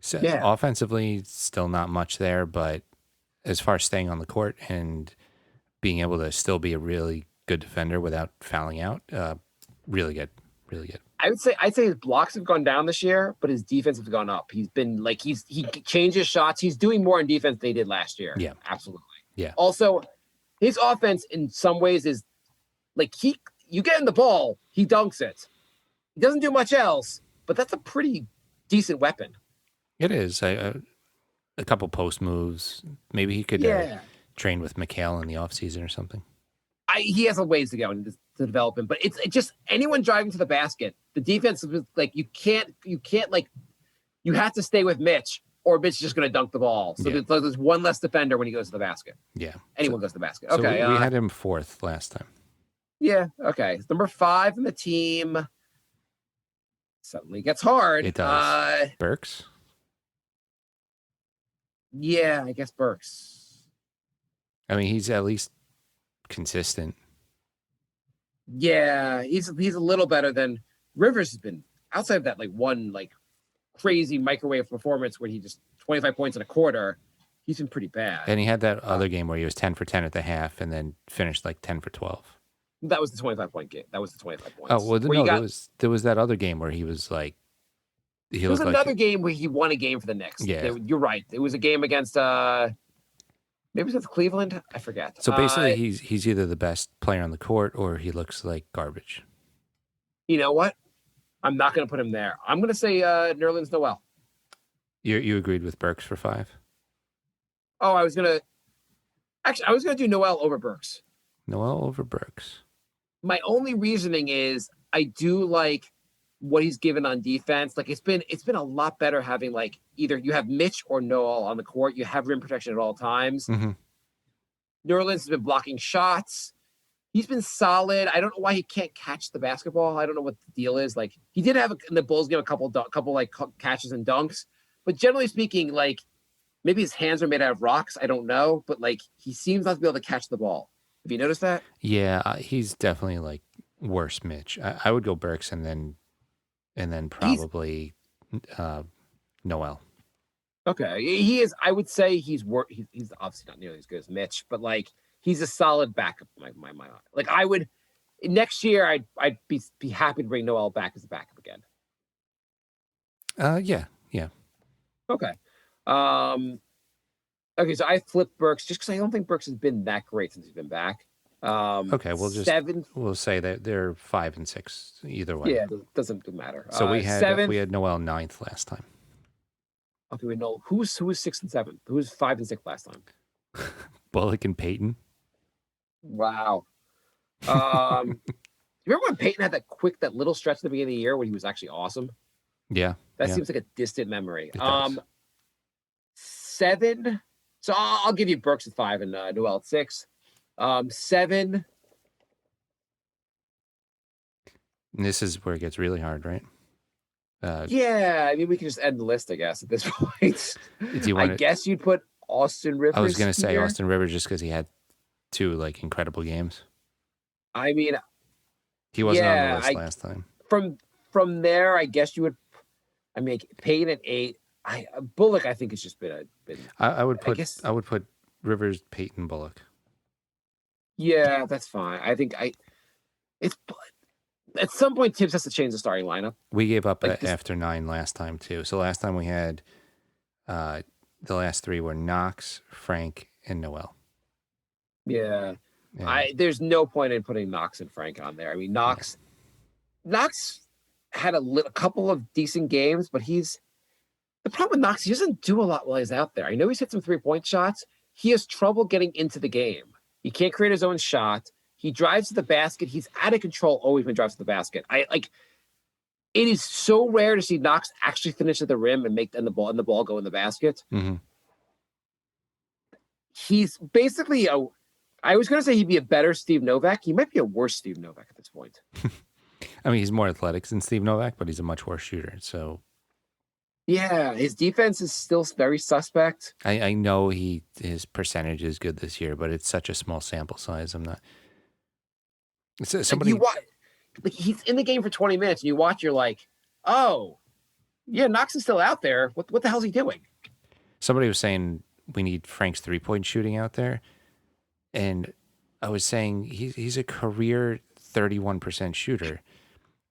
So offensively, still not much there, but as far as staying on the court and being able to still be a really good defender without fouling out. Really good, really good. I'd say his blocks have gone down this year, but his defense has gone up. He's been like he changes shots. He's doing more in defense than he did last year. Yeah, absolutely. Yeah. Also, his offense in some ways is like you get in the ball, he dunks it. He doesn't do much else, but that's a pretty decent weapon. It is. A couple post moves. Maybe he could train with Mikhail in the offseason or something. He has a ways to go to develop him, but it's just anyone driving to the basket. The defense is like you can't like you have to stay with Mitch, or Mitch is just going to dunk the ball. So there's one less defender when he goes to the basket. Yeah, anyone goes to the basket. So Okay, we had him 4th last time. Yeah. Okay, number 5 in the team. Suddenly gets hard. It does. Burks. Yeah, I guess Burks. I mean, he's at least consistent. Yeah, he's a little better than Rivers has been. Outside of that, like one like crazy microwave performance where he just 25 points in a quarter, he's been pretty bad. And he had that other game where he was 10 for 10 at the half and then finished like 10 for 12. That was the 25-point game. That was the 25 points. Oh well, no, there was that other game where he was like. There was another game where he won a game for the Knicks. Yeah, you're right. It was a game against maybe it was against Cleveland. I forget. So basically, he's either the best player on the court or he looks like garbage. You know what? I'm not going to put him there. I'm going to say Nerlens Noel. You agreed with Burks for 5? Oh, I was going to do Noel over Burks. Noel over Burks. My only reasoning is I do like what he's given on defense. Like it's been a lot better having like either you have Mitch or Noel on the court. You have rim protection at all times. Mm-hmm. Nerlens has been blocking shots. He's been solid. I don't know why he can't catch the basketball. I don't know what the deal is. Like he did have in the Bulls game a couple like catches and dunks, but generally speaking, like maybe his hands are made out of rocks. I don't know, but like he seems not to be able to catch the ball. Have you noticed that? Yeah, he's definitely like worse Mitch. I would go Burks and then probably Noel. Okay, he is. I would say he's obviously not nearly as good as Mitch, but like he's a solid backup. My like I would next year I'd be happy to bring Noel back as a backup again. Yeah. Okay. Okay, so I flipped Burks just because I don't think Burks has been that great since he's been back. Okay, we'll say that they're 5 and 6 either way. Yeah, it doesn't matter. So we had Noel 9th last time. Okay, we know who was 6 and 7. Who was 5 and 6 last time? Bullock and Payton. Wow. You remember when Payton had that little stretch at the beginning of the year when he was actually awesome? Yeah. That seems like a distant memory. It does. 7. So I'll give you Burks at 5 and Noel at 6. 7. And this is where it gets really hard, right? Yeah, I mean we can just end the list, I guess, at this point. I guess you'd put Austin Rivers. I was going to say here. Austin Rivers just because he had 2 like incredible games. I mean, he wasn't on the list last time. From there, I guess you would. I mean, Payton at 8. Bullock, I think, has just been. I would put Rivers, Payton, Bullock. Yeah, that's fine. I think it's at some point Tibbs has to change the starting lineup. We gave up after 9 last time too. So last time we had the last 3 were Knox, Frank, and Noel. Yeah. There's no point in putting Knox and Frank on there. I mean, Knox had a couple of decent games, but the problem with Knox, he doesn't do a lot while he's out there. I know he's hit some 3-point shots. He has trouble getting into the game. He can't create his own shot. He drives to the basket. He's out of control always when he drives to the basket. It is so rare to see Knox actually finish at the rim and the ball go in the basket. Mm-hmm. He's basically I was going to say he'd be a better Steve Novak. He might be a worse Steve Novak at this point. I mean, he's more athletic than Steve Novak, but he's a much worse shooter. So, yeah, his defense is still very suspect. I know his percentage is good this year, but it's such a small sample size. I'm not. Somebody, he's in the game for 20 minutes, and you watch, you're like, oh, yeah, Knox is still out there. What the hell is he doing? Somebody was saying we need Frank's 3-point shooting out there, and I was saying he's a career 31% shooter,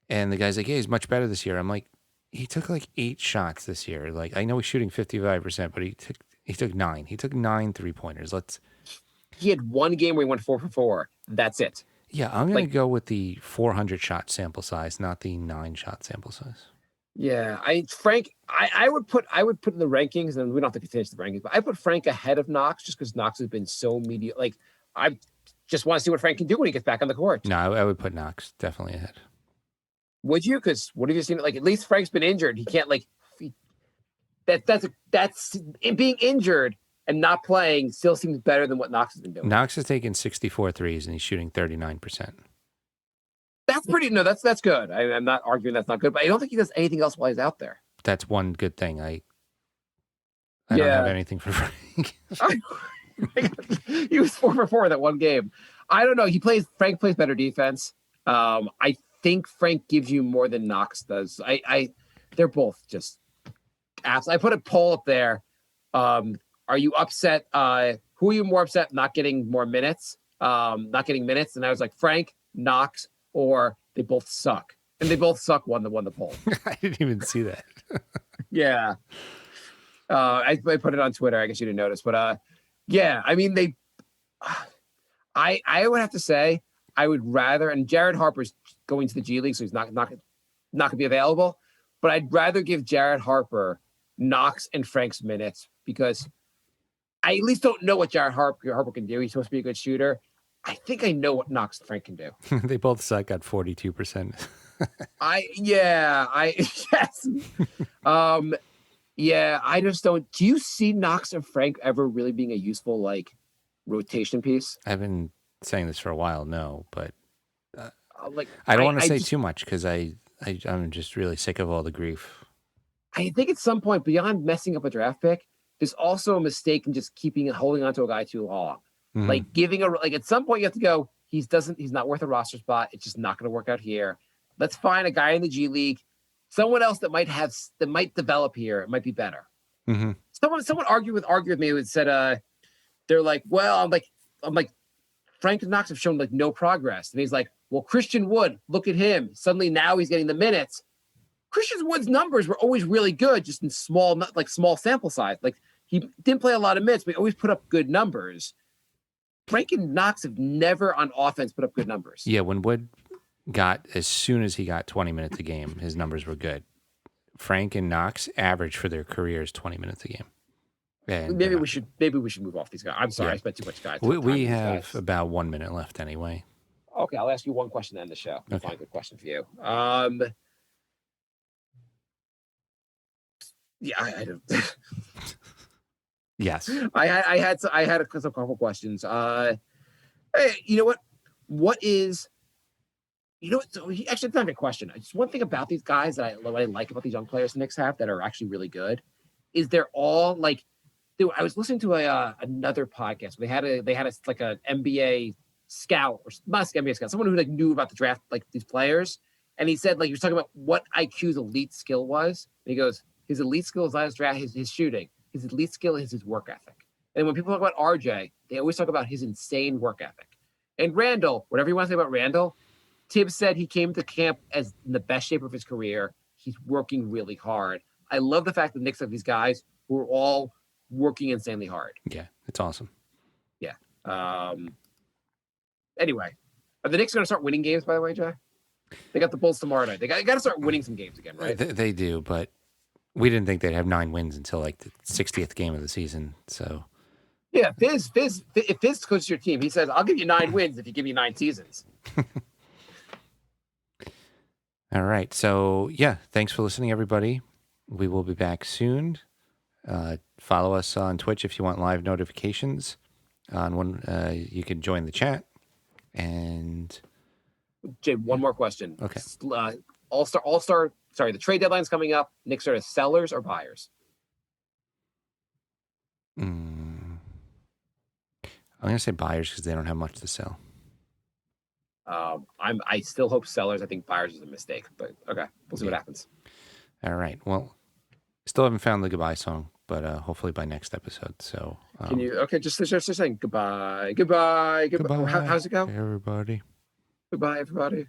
and the guy's like, yeah, he's much better this year. I'm like, he took like 8 shots this year. Like, I know he's shooting 55%, but he took 9. He took 9 3-pointers. He had one game where he went 4 for 4. That's it. Yeah, I'm gonna Like- go with the 400 shot sample size, not the 9 shot sample size. Yeah, Frank, I would put in the rankings, and we don't have to finish the rankings, but I put Frank ahead of Knox just because Knox has been so mediocre. Like, I just want to see what Frank can do when he gets back on the court. No, I would put Knox definitely ahead. Would you? Because what have you seen? Like, at least Frank's been injured. He can't that's being injured and not playing still seems better than what Knox has been doing. Knox has taken 64 threes and he's shooting 39%. That's pretty. No, that's good. I'm not arguing that's not good, but I don't think he does anything else while he's out there. That's one good thing. I don't have anything for Frank. He was 4 for 4 that one game. I don't know. Frank plays better defense. I think Frank gives you more than Knox does. They're both just apps. I put a poll up there. Are you upset? Who are you more upset not getting more minutes? Not getting minutes? And I was like, Frank, Knox, or they both suck. And they both suck won the poll. I didn't even see that. Yeah. I put it on Twitter. I guess you didn't notice. But yeah, I mean, I would have to say I would rather, and Jared Harper's going to the G League, so he's not gonna be available. But I'd rather give Jared Harper Knox and Frank's minutes because I at least don't know what Jared Harper can do. He's supposed to be a good shooter. I think I know what Knox and Frank can do. They both suck at 42%. Yes. Yeah, I just don't. Do you see Knox and Frank ever really being a useful like rotation piece? I've been saying this for a while, no, but Like I don't want to say too much because I'm just really sick of all the grief. I think at some point, beyond messing up a draft pick, there's also a mistake in just holding on to a guy too long. Mhm. Like at some point you have to go, he's not worth a roster spot. It's just not going to work out here. Let's find a guy in the G League, someone else that might develop here. It might be better. Mm-hmm. Someone argued with me and said, they're like, well, I'm like, Frank and Knox have shown like no progress. And he's like, well, Christian Wood, look at him. Suddenly now he's getting the minutes. Christian Wood's numbers were always really good, just in small sample size. Like he didn't play a lot of minutes, but he always put up good numbers. Frank and Knox have never on offense put up good numbers. Yeah, when Wood as soon as he got 20 minutes a game, his numbers were good. Frank and Knox average for their careers 20 minutes a game. And maybe we should move off these guys. I'm sorry, I spent too much time. We have about 1 minute left anyway. Okay, I'll ask you one question to end the show. Okay. Find a good question for you. Yeah, I don't. Yes. I had a couple questions. Hey, you know what? So actually, it's not a question. Just one thing about these guys that I like about these young players the Knicks have that are actually really good is they're all like. I was listening to another podcast. They had an NBA scout or not NBA scout, someone who like knew about the draft, like these players, and he said like he was talking about what IQ's elite skill was. And he goes, his elite skill is not his draft, his shooting. His elite skill is his work ethic. And when people talk about RJ, they always talk about his insane work ethic. And Randall, whatever you want to say about Randall, Tibbs said he came to camp as in the best shape of his career. He's working really hard. I love the fact that the Knicks have these guys who are all working insanely hard. Yeah, it's awesome. Yeah. Anyway, are the Knicks going to start winning games, by the way, Jay? They got the Bulls tomorrow night. They got to start winning some games again, right? They do, but we didn't think they'd have 9 wins until like the 60th game of the season. So yeah, if Fizz coaches your team, he says, I'll give you 9 wins if you give me 9 seasons. All right. So yeah, thanks for listening, everybody. We will be back soon. Follow us on Twitch if you want live notifications on when you can join the chat. And Jay, one more question. Okay. All-Star. Sorry, the trade deadline's coming up. Knicks are sellers or buyers? I'm gonna say buyers because they don't have much to sell. I still hope sellers. I think buyers is a mistake, but okay, we'll see what happens. All right. Well, Still haven't found the goodbye song, but hopefully by next episode. So Can you? Okay, just saying goodbye, goodbye, goodbye. goodbye, How's it go? everybody. Goodbye, everybody.